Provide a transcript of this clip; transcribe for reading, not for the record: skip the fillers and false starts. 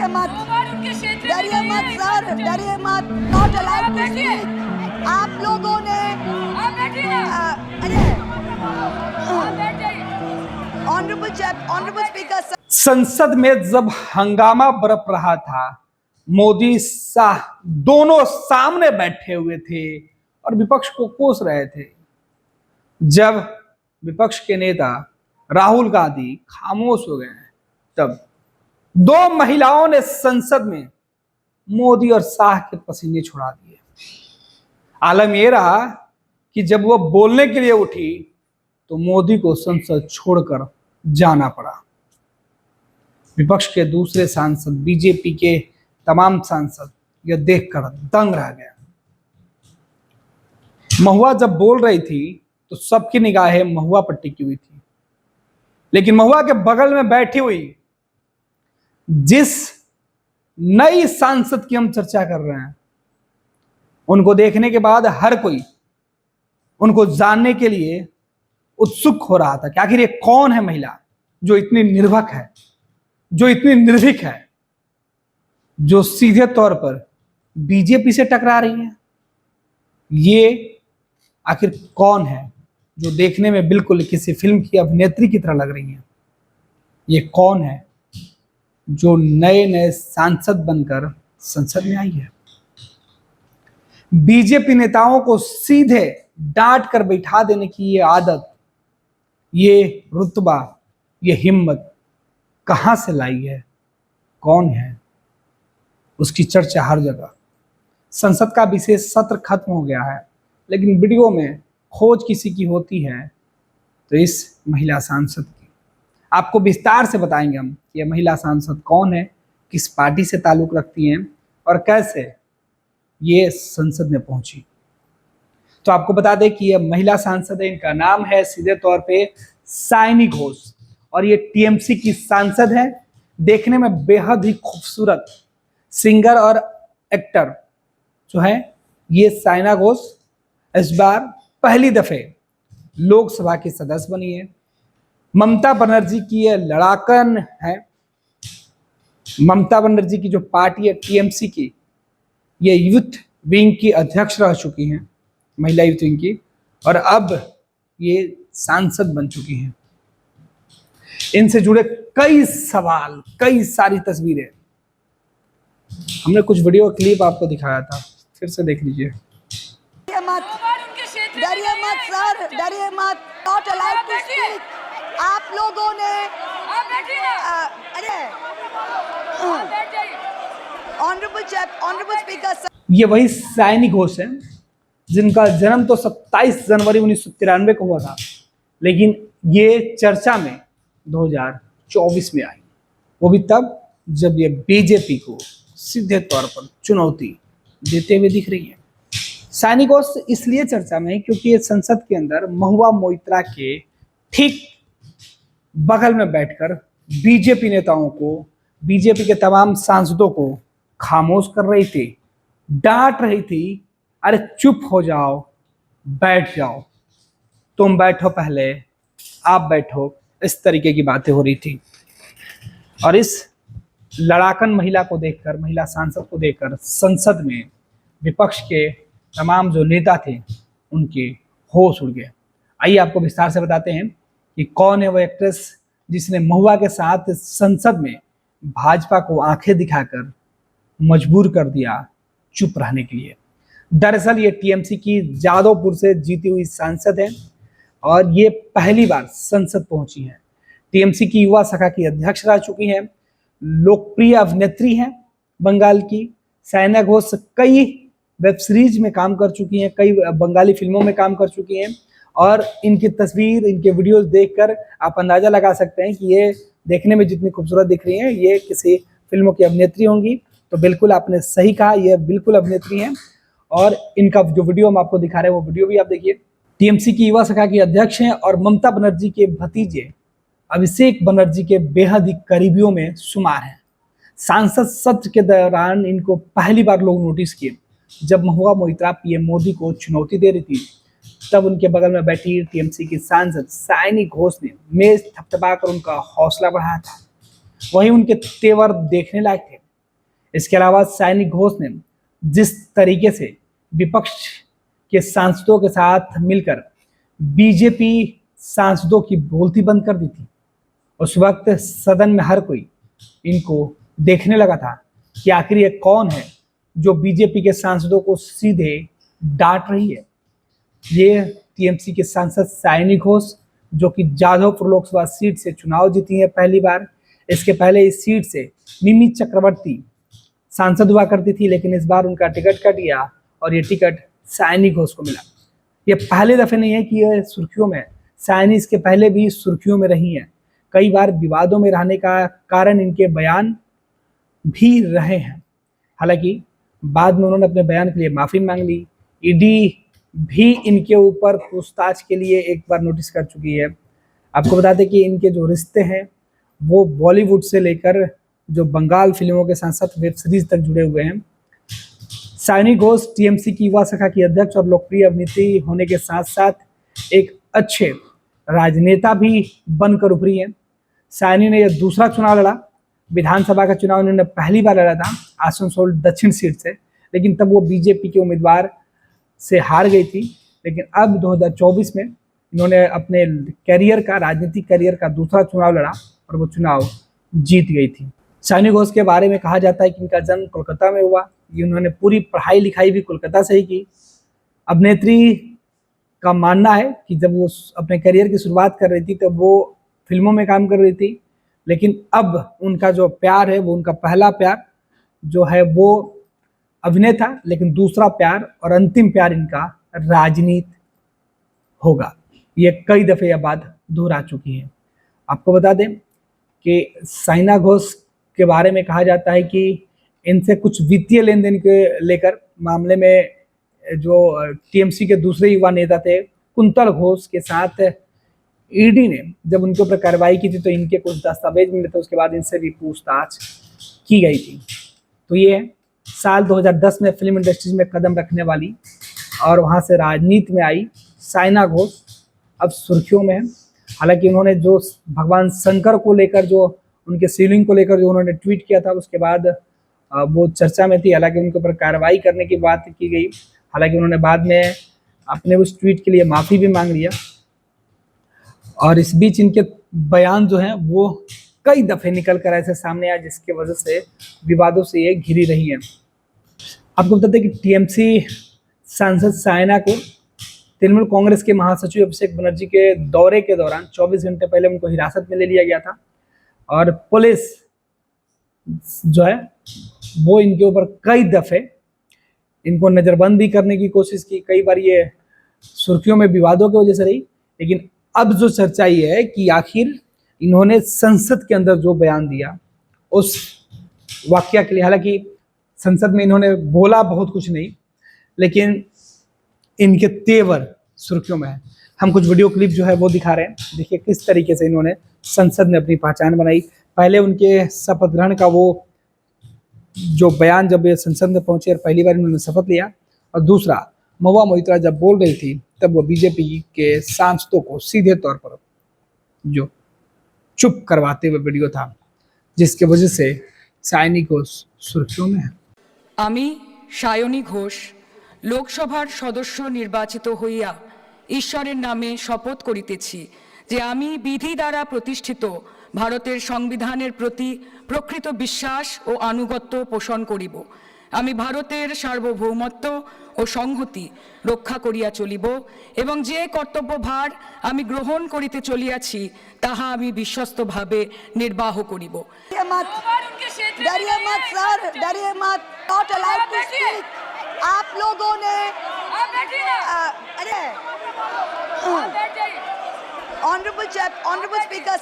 डरिए मत, डरिए मत सर, डरिए मत, नॉट अलाउड टू स्पीक। आप लोगों ने ऑनरेबल स्पीकर सर। संसद में जब हंगामा बरप रहा था, मोदी शाह दोनों सामने बैठे हुए थे और विपक्ष को कोस रहे थे। जब विपक्ष के नेता राहुल गांधी खामोश हो गए, तब दो महिलाओं ने संसद में मोदी और शाह के पसीने छुड़ा दिए। आलम यह रहा कि जब वो बोलने के लिए उठी तो मोदी को संसद छोड़कर जाना पड़ा। विपक्ष के दूसरे सांसद, बीजेपी के तमाम सांसद यह देखकर दंग रह गए। महुआ जब बोल रही थी तो सबकी निगाहें महुआ पर टिकी हुई थी, लेकिन महुआ के बगल में बैठी हुई जिस नई सांसद की हम चर्चा कर रहे हैं, उनको देखने के बाद हर कोई उनको जानने के लिए उत्सुक हो रहा था कि आखिर ये कौन है महिला जो इतनी निर्भक है, जो इतनी निर्भीक है, जो सीधे तौर पर बीजेपी से टकरा रही है। ये आखिर कौन है जो देखने में बिल्कुल किसी फिल्म की अभिनेत्री की तरह लग रही है? ये कौन है जो नए नए सांसद बनकर संसद में आई है? बीजेपी नेताओं को सीधे डांट कर बैठा देने की ये आदत, ये रुतबा, ये हिम्मत कहां से लाई है? कौन है? उसकी चर्चा हर जगह। संसद का विशेष सत्र खत्म हो गया है, लेकिन वीडियो में खोज किसी की होती है तो इस महिला सांसद की। आपको विस्तार से बताएंगे हम कि यह महिला सांसद कौन है, किस पार्टी से ताल्लुक रखती हैं और कैसे ये संसद में पहुंची। तो आपको बता दें कि यह महिला सांसद है, इनका नाम है सीधे तौर पे साइनी घोष और ये टीएमसी की सांसद है। देखने में बेहद ही खूबसूरत सिंगर और एक्टर जो है ये साइना घोष इस बार पहली दफे लोकसभा की सदस्य बनी है। ममता बनर्जी की ये लड़ाकन है। ममता बनर्जी की जो पार्टी है टीएमसी की, ये यूथ विंग की अध्यक्ष रह चुकी हैं, महिला यूथ विंग की, और अब ये सांसद बन चुकी हैं। इनसे जुड़े कई सवाल, कई सारी तस्वीरें, हमने कुछ वीडियो क्लिप आपको दिखाया था, फिर से देख लीजिए। डरिए मत सर, डरिए मत, नॉट अलाउड टू स्पीक। आप लोगों ने ऑनरेबल स्पीकर सर। ये वही साइनी घोष है जिनका जन्म तो 27 जनवरी 1993 को हुआ था, लेकिन ये चर्चा में 2024 में आई, वो भी तब जब ये बीजेपी को सीधे तौर पर चुनौती देते हुए दिख रही है। साइनी घोष इसलिए चर्चा में है क्योंकि ये संसद के अंदर महुआ मोइत्रा के ठीक बगल में बैठकर बीजेपी नेताओं को, बीजेपी के तमाम सांसदों को खामोश कर रही थी, डांट रही थी, अरे चुप हो जाओ, बैठ जाओ, तुम बैठो पहले, आप बैठो, इस तरीके की बातें हो रही थी। और इस लड़ाकन महिला को देखकर, महिला सांसद को देखकर संसद में विपक्ष के तमाम जो नेता थे उनके होश उड़ गए। आइए आपको विस्तार से बताते हैं कि कौन है वो एक्ट्रेस जिसने महुआ के साथ संसद में भाजपा को आंखें दिखाकर मजबूर कर दिया चुप रहने के लिए। दरअसल ये टीएमसी की जादवपुर से जीती हुई सांसद है और ये पहली बार संसद पहुंची है। टीएमसी की युवा शाखा की अध्यक्ष रह चुकी हैं, लोकप्रिय अभिनेत्री हैं बंगाल की। साइना घोष कई वेब सीरीज में काम कर चुकी हैं, कई बंगाली फिल्मों में काम कर चुकी हैं और इनकी तस्वीर, इनके वीडियोस देखकर आप अंदाजा लगा सकते हैं कि ये देखने में जितनी खूबसूरत दिख रही हैं ये किसी फिल्मों की अभिनेत्री होंगी। तो बिल्कुल आपने सही कहा, ये बिल्कुल अभिनेत्री हैं और इनका जो वीडियो हम आपको दिखा रहे हैं वो वीडियो भी आप देखिए। टीएमसी की युवा शाखा की अध्यक्ष हैं और ममता बनर्जी के भतीजे अभिषेक बनर्जी के बेहद ही करीबियों में शुमार हैं। सांसद सत्र के दौरान इनको पहली बार लोग नोटिस किए जब महुआ मोइत्रा पीएम मोदी को चुनौती दे रही थी। तब उनके बगल में बैठी टीएमसी की सांसद साइनी घोष ने मेज थपथपाकर उनका हौसला बढ़ाया था। वहीं उनके तेवर देखने लायक थे। इसके अलावा सायनी घोष ने जिस तरीके से विपक्ष के सांसदों के साथ मिलकर बीजेपी सांसदों की बोलती बंद कर दी थी, उस वक्त सदन में हर कोई इनको देखने लगा था कि आखिर ये कौन है जो बीजेपी के सांसदों को सीधे डांट रही है। ये टीएमसी के सांसद सायनी घोष, जो कि जाधवपुर लोकसभा सीट से चुनाव जीती है पहली बार। इसके पहले इस सीट से मिमी चक्रवर्ती सांसद हुआ करती थी, लेकिन इस बार उनका टिकट कट गया और ये टिकट सायनी घोष को मिला। ये पहले दफे नहीं है कि ये सुर्खियों में, सायनी इसके पहले भी सुर्खियों में रही हैं। कई बार विवादों में रहने का कारण इनके बयान भी रहे हैं। हालांकि बाद में उन्होंने अपने बयान के लिए माफी मांग ली। ईडी भी इनके ऊपर पूछताछ के लिए एक बार नोटिस कर चुकी है। आपको बता दें कि इनके जो रिश्ते हैं वो बॉलीवुड से लेकर जो बंगाल फिल्मों के साथ साथ वेब सीरीज तक जुड़े हुए हैं। सायनी घोष टीएमसी की युवा शाखा की अध्यक्ष और लोकप्रिय अभिनेत्री होने के साथ साथ एक अच्छे राजनेता भी बनकर उभरी हैं। सायनी ने यह दूसरा चुनाव लड़ा। विधानसभा का चुनाव इन्होंने पहली बार लड़ा था आसनसोल दक्षिण सीट से, लेकिन तब वो बीजेपी के उम्मीदवार से हार गई थी। लेकिन अब 2024 में इन्होंने अपने करियर का, राजनीतिक करियर का दूसरा चुनाव लड़ा और वो चुनाव जीत गई थी। सायनी घोष के बारे में कहा जाता है कि इनका जन्म कोलकाता में हुआ। इन्होंने पूरी पढ़ाई लिखाई भी कोलकाता से ही की। अभिनेत्री का मानना है कि जब वो अपने करियर की शुरुआत कर रही थी तब वो फिल्मों में काम कर रही थी, लेकिन अब उनका जो प्यार है वो, उनका पहला प्यार जो है वो अभिनय था, लेकिन दूसरा प्यार और अंतिम प्यार इनका राजनीति होगा। ये कई दफे यह बात दोहरा चुकी है। आपको बता दें कि सायना घोष के बारे में कहा जाता है कि इनसे कुछ वित्तीय लेन देन के लेकर मामले में जो टीएमसी के दूसरे युवा नेता थे कुंतल घोष के साथ ईडी ने जब उनके ऊपर कार्रवाई की थी तो इनके कुछ दस्तावेज मिले थे। उसके बाद इनसे भी पूछताछ की गई थी। तो ये साल 2010 में फिल्म इंडस्ट्री में कदम रखने वाली और वहाँ से राजनीति में आई सायना घोष अब सुर्खियों में है। हालांकि उन्होंने जो भगवान शंकर को लेकर, जो उनके शिवलिंग को लेकर जो उन्होंने ट्वीट किया था, उसके बाद वो चर्चा में थी। हालांकि उनके ऊपर कार्रवाई करने की बात की गई। हालांकि उन्होंने बाद में अपने उस ट्वीट के लिए माफ़ी भी मांग लिया। और इस बीच इनके बयान जो हैं वो कई दफ़े निकल कर ऐसे सामने आए जिसकी वजह से विवादों से ये घिरी रही हैं। आपको बता दें कि टीएमसी सांसद सायना को तृणमूल कांग्रेस के महासचिव अभिषेक बनर्जी के दौरे के दौरान 24 घंटे पहले उनको हिरासत में ले लिया गया था और पुलिस जो है वो इनके ऊपर कई दफ़े इनको नज़रबंद भी करने की कोशिश की। कई बार ये सुर्खियों में विवादों की वजह से रही। लेकिन अब जो चर्चा ये है कि आखिर इन्होंने संसद के अंदर जो बयान दिया उस वाकया के लिए, हालांकि संसद में इन्होंने बोला बहुत कुछ नहीं, लेकिन इनके तेवर सुर्खियों में है। हम कुछ वीडियो क्लिप जो है वो दिखा रहे हैं। देखिए किस तरीके से इन्होंने संसद में अपनी पहचान बनाई। पहले उनके शपथ ग्रहण का वो जो बयान, जब ये संसद में पहुंचे और पहली बार इन्होंने शपथ लिया, और दूसरा महुआ मोइत्रा जब बोल रही थी तब वो बीजेपी के सांसदों को सीधे तौर पर जो चुप करवाते हुए वीडियो था, जिसके वजह से सायनी घोष सुर्खियों में है। আমি সায়নী ঘোষ লোকসভার সদস্য নির্বাচিত হইয়া ঈশ্বরের নামে শপথ করিতেছি যে আমি বিধি দ্বারা প্রতিষ্ঠিত ভারতের সংবিধানের প্রতি প্রকৃত বিশ্বাস ও আনুগত্য পোষণ করিব। আমি ভারতের সার্বভৌমত্ব ও সংহতি রক্ষা করিয়া চলিব এবং যে কর্তব্যভার আমি গ্রহণ করিতে চলিয়াছি তাহা আমি বিশ্বস্তভাবে নির্বাহ করিব। डरिए मत सर, डरिए मत। Not allowed to speak. आप लोगों ने अरे ऑनरेबल स्पीकर